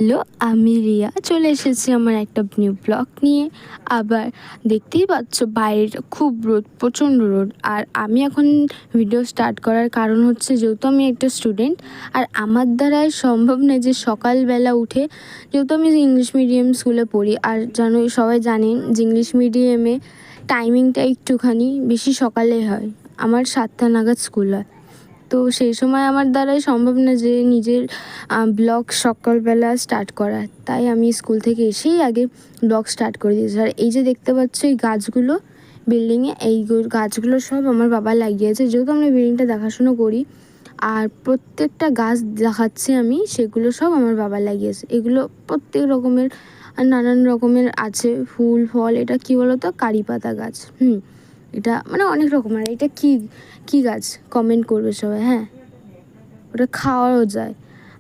Hello, আমি রিয়া চলে এসেছি আমার একটা নিউ ব্লগ নিয়ে। আবার দেখতেই পাচ্ছ বাইরেটা খুব রোদ, প্রচণ্ড রোদ। আর আমি এখন ভিডিও স্টার্ট করার কারণ হচ্ছে, যেহেতু আমি একটা স্টুডেন্ট আর আমার দ্বারাই সম্ভব নয় যে সকালবেলা উঠে, যেহেতু আমি ইংলিশ মিডিয়াম স্কুলে পড়ি আর সবাই জানেন যে ইংলিশ মিডিয়ামে টাইমিংটা একটুখানি বেশি সকালে হয়, আমার 7টা নাগাদ স্কুল হয়। তো সেই সময় আমার দ্বারাই সম্ভব না যে নিজের ব্লগ সকালবেলা স্টার্ট করা। তাই আমি স্কুল থেকে এসেই আগে ব্লগ স্টার্ট করে দিয়েছি। আর এই যে দেখতে পাচ্ছ এই গাছগুলো বিল্ডিংয়ে, এই গাছগুলো সব আমার বাবা লাগিয়েছে, যেহেতু আমরা বিল্ডিংটা দেখাশুনো করি। আর প্রত্যেকটা গাছ দেখাচ্ছি আমি, সেগুলো সব আমার বাবা লাগিয়েছে। এগুলো প্রত্যেক রকমের আর নানান রকমের আছে ফুল ফল। এটা কী বলো তো, কারি পাতা গাছ। এটা মানে অনেক রকমের। এটা কী গাছ কমেন্ট করবে সবাই। হ্যাঁ, ওটা খাওয়াও যায়।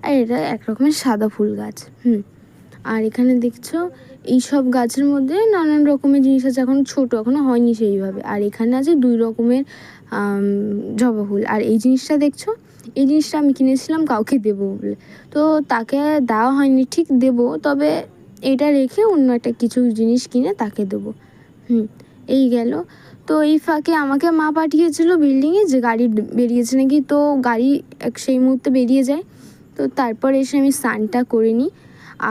আর এটা এক রকমের সাদা ফুল গাছ। আর এখানে দেখছো এই সব গাছের মধ্যে নানান রকমের জিনিস আছে, এখন ছোটো, এখনও হয়নি সেইভাবে। আর এখানে আছে 2 রকমের জবা ফুল। আর এই জিনিসটা দেখছো, এই জিনিসটা আমি কিনেছিলাম কাউকে দেবো বলে, তো তাকে দেওয়া হয়নি, ঠিক দেবো, তবে এটা রেখে অন্য একটা কিছু জিনিস কিনে তাকে দেবো। এই গেল। তো এই ফাঁকে আমাকে মা পাঠিয়েছিল বিল্ডিংয়ে, যে গাড়ি বেরিয়েছে নাকি, তো গাড়ি সেই মুহূর্তে বেরিয়ে যায়। তো তারপর এসে আমি স্নানটা করে নিই।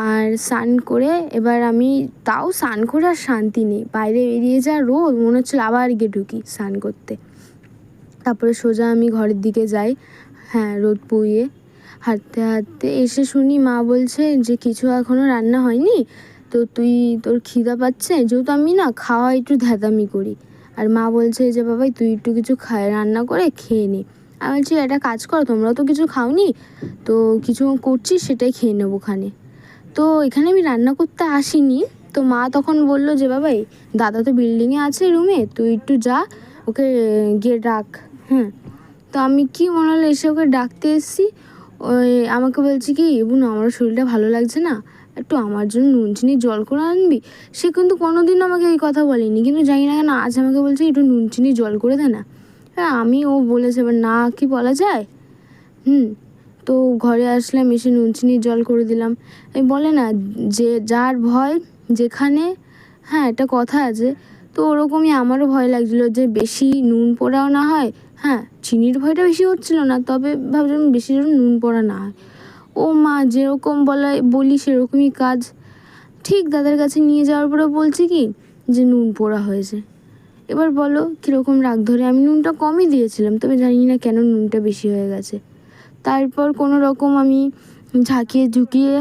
আর স্নান করে এবার আমি, তাও স্নান করে আর শান্তি নেই, বাইরে বেরিয়ে যা রোদ, মনে হচ্ছিল আবার গিয়ে ঢুকি স্নান করতে। তারপরে সোজা আমি ঘরের দিকে যাই, রোদ পুড়িয়ে হাঁটতে হাঁটতে এসে শুনি মা বলছে যে কিছু এখনও রান্না হয়নি, তো তোর খিদা পাচ্ছে। যেহেতু আমি না খাওয়া একটু ধ্যাদামি করি, আর মা বলছে যে বাবাই তুই একটু কিছু রান্না করে খেয়ে নি। আমি বলছি একটা কাজ করো, তোমরাও তো কিছু খাওনি, তো কিছু করছি সেটাই খেয়ে নেবো ওখানে। তো এখানে আমি রান্না করতে আসিনি। তো মা তখন বলল যে বাবাই দাদা তো বিল্ডিংয়ে আছে রুমে, তুই একটু যা, ওকে গিয়ে ডাক। তো আমি কি মনে হলো এসে ওকে ডাকতে এসেছি। আমাকে বলছে কি, বোন আমার শরীরটা ভালো লাগছে না, একটু আমার জন্য নুন চিনির জল করে আনবি। সে কিন্তু কোনোদিন আমাকে এই কথা বলেনি, কিন্তু জানি না কেন আজ আমাকে বলছে একটু নুন চিনির জল করে দে না। ও বলেছে, এবার না কি বলা যায়। তো ঘরে আসলাম, এসে নুন চিনির জল করে দিলাম। এই বলে না যে যার ভয় যেখানে, একটা কথা আছে। তো ওরকমই আমারও ভয় লাগছিলো যে বেশি নুন পোড়াও না হয়। চিনির ভয়টা বেশি হচ্ছিলো না, তবে ভাবছিলাম বেশি যেন নুন পোড়া না হয়। ও মা যেরকম বলি সেরকমই কাজ। ঠিক দাদার কাছে নিয়ে যাওয়ার পরে বলছে কি যে নুন পোড়া হয়েছে। এবার বলো কীরকম রাগ ধরে, আমি নুনটা কমই দিয়েছিলাম, তবে জানি না কেন নুনটা বেশি হয়ে গেছে। তারপর কোনো রকম আমি ঝাঁকিয়ে ঝুঁকিয়ে